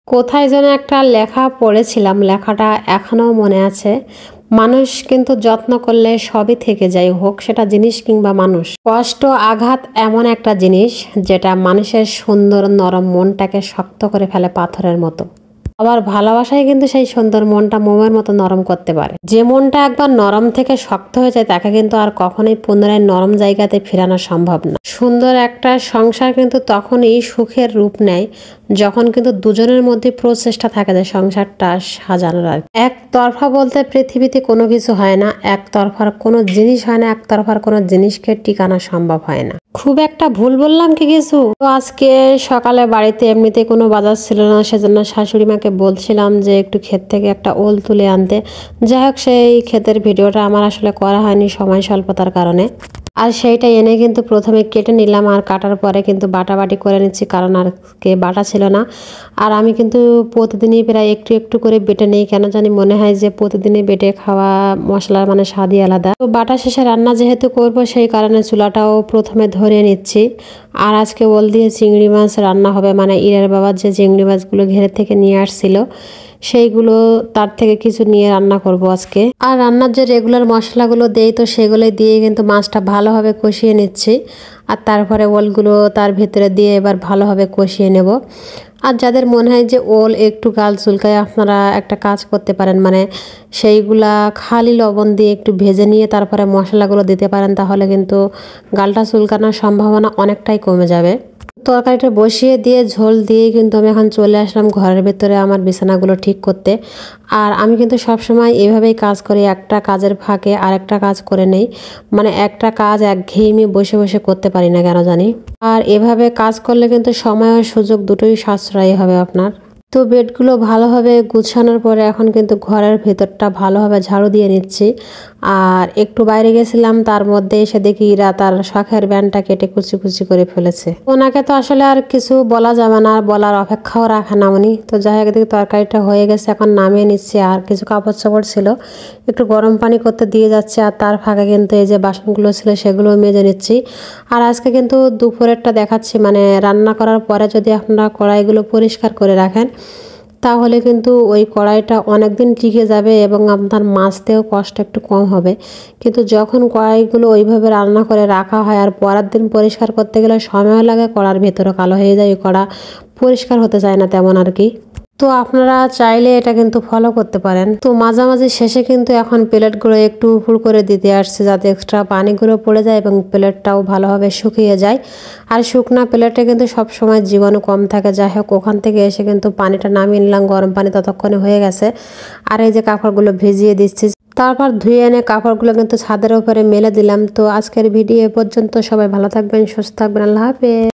কোথায় যেন একটা লেখা পড়েছিলাম, লেখাটা এখনও মনে আছে। মানুষ কিন্তু যত্ন করলে সবই থেকে যায়, হোক সেটা জিনিস কিংবা মানুষ। কষ্ট আঘাত এমন একটা জিনিস যেটা মানুষের সুন্দর নরম মনটাকে শক্ত করে ফেলে পাথরের মতো। আবার ভালোবাসায় কিন্তু সেই সুন্দর মনটা মোমের মতো নরম করতে পারে। যে মনটা একবার নরম থেকে শক্ত হয়ে যায় তাকে কিন্তু আর কখনোই পুনরায় নরম জায়গাতে ফেরানো সম্ভব না। সুন্দর একটা সংসার কিন্তু তখনই সুখের রূপ নেয় যখন কিন্তু দুজনের মধ্যে প্রচেষ্টা থাকে যে সংসারটা সাজানোর। আর একতরফা বলতে পৃথিবীতে কোনো কিছু হয় না, একতরফার কোনো জিনিস হয় না, একতরফার কোনো জিনিসকে টিকানো সম্ভব হয় না। খুব একটা ভুল বললাম কি কিছু? তো আজকে সকালে বাড়িতে এমনিতে কোনো বাজার ছিল না, সেজন্য শাশুড়ি মাকে বলছিলাম যে একটু ক্ষেত থেকে একটা ওল তুলে আনতে। যাই হোক, সেই ক্ষেতের ভিডিওটা আমার আসলে করা হয়নি সময় স্বল্পতার কারণে। আর সেইটা এনে কিন্তু প্রথমে কেটে নিলাম, আর কাটার পরে কিন্তু বাটাবাটি করে নিচ্ছি, কারণ আর কে বাটা ছিল না। আর আমি কিন্তু প্রতিদিনই প্রায় একটু একটু করে বেটে নিই, কেন জানি মনে হয় যে প্রতিদিনই বেটে খাওয়া মশলার মানে স্বাদই আলাদা। তো বাটা শেষে রান্না যেহেতু করব সেই কারণে চুলাটাও প্রথমে ধরে নিচ্ছি। আর আজকে ওল দিয়ে চিংড়ি মাছ রান্না হবে, মানে ইরের বাবার যে চিংড়ি মাছগুলো ঘেরে থেকে নিয়ে আসছিল সেইগুলো, তার থেকে কিছু নিয়ে রান্না করব আজকে। আর রান্নার যে রেগুলার মশলাগুলো দেই তো সেগুলোই দিয়ে কিন্তু মাছটা ভালোভাবে কষিয়ে নিচ্ছি। আর তারপরে ওলগুলো তার ভিতরে দিয়ে এবার ভালোভাবে কষিয়ে নেব। আর যাদের মনে হয় যে ওল একটু গাল চুলকায়, আপনারা একটা কাজ করতে পারেন, মানে সেইগুলা খালি লবণ দিয়ে একটু ভেজে নিয়ে তারপরে মশলাগুলো দিতে পারেন, তাহলে কিন্তু গালটা চুলকানোর সম্ভাবনা অনেকটাই কমে যাবে। তরকারিটা বসিয়ে দিয়ে ঝোল দিয়ে কিন্তু আমি এখন চলে আসলাম ঘরের ভেতরে আমার বিছানাগুলো ঠিক করতে। আর আমি কিন্তু সবসময় এভাবেই কাজ করি, একটা কাজের ফাঁকে আরেকটা কাজ করে নেই, মানে একটা কাজ একঘেয়েমি বসে বসে করতে পারি না কেন জানি। আর এভাবে কাজ করলে কিন্তু সময় ও সুযোগ দুটোই সাশ্রয়ী হবে আপনার। তো বেডগুলো ভালোভাবে গুছানোর পরে এখন কিন্তু ঘরের ভেতরটা ভালোভাবে ঝাড়ু দিয়ে নিচ্ছি। আর একটু বাইরে গেছিলাম, তার মধ্যে এসে দেখি ইরা তার শখের ব্যান্ডটা কেটে কুচি কুচি করে ফেলেছে। ওনাকে তো আসলে আর কিছু বলা যাবে না, আর বলার অপেক্ষাও রাখে না উনি। তো যাই হোক, দেখি তরকারিটা হয়ে গেছে, এখন নামিয়ে নিচ্ছি। আর কিছু কাপড় চাপড় ছিল একটু গরম পানি করতে দিয়ে যাচ্ছে, আর তার ফাঁকে কিন্তু এই যে বাসনগুলো ছিল সেগুলো মেজে নিচ্ছি। আর আজকে কিন্তু দুপুরেরটা দেখাচ্ছি, মানে রান্না করার পরে যদি আপনারা কড়াইগুলো পরিষ্কার করে রাখেন তাহলে কিন্তু ওই কড়াইটা অনেক দিন টিকে যাবে এবং আপনার মাজতেও কষ্ট একটু কম হবে। কিন্তু যখন কড়াইগুলো ওইভাবে রান্না করে রাখা হয় আর পরের দিন পরিষ্কার করতে গেলে সময় লাগে, কড়ার ভেতরে কালো হয়ে যায়, ওই কড়া পরিষ্কার হতে চায় না তেমন আর কি। তো আপনারা চাইলে এটা কিন্তু ফলো করতে পারেন। তো মাঝামাঝি শেষে কিন্তু এখন প্লেটগুলো একটু উপর করে দিতে আসছে, যাতে এক্সট্রা পানিগুলো পড়ে যায় এবং প্লেটটাও ভালোভাবে শুকিয়ে যায়। আর শুকনা প্লেটে কিন্তু সব সময় জীবাণু কম থাকে। যাই হোক, ওখান থেকে এসে কিন্তু পানিটা নামিয়ে নিলাম, গরম পানি ততক্ষণে হয়ে গেছে। আর এই যে কাপড়গুলো ভিজিয়ে দিচ্ছি, তারপর ধুয়ে এনে কাপড়গুলো কিন্তু ছাদের উপরে মেলে দিলাম। তো আজকের ভিডিও এ পর্যন্ত, সবাই ভালো থাকবেন, সুস্থ থাকবেন, আল্লাহ হাফেজ।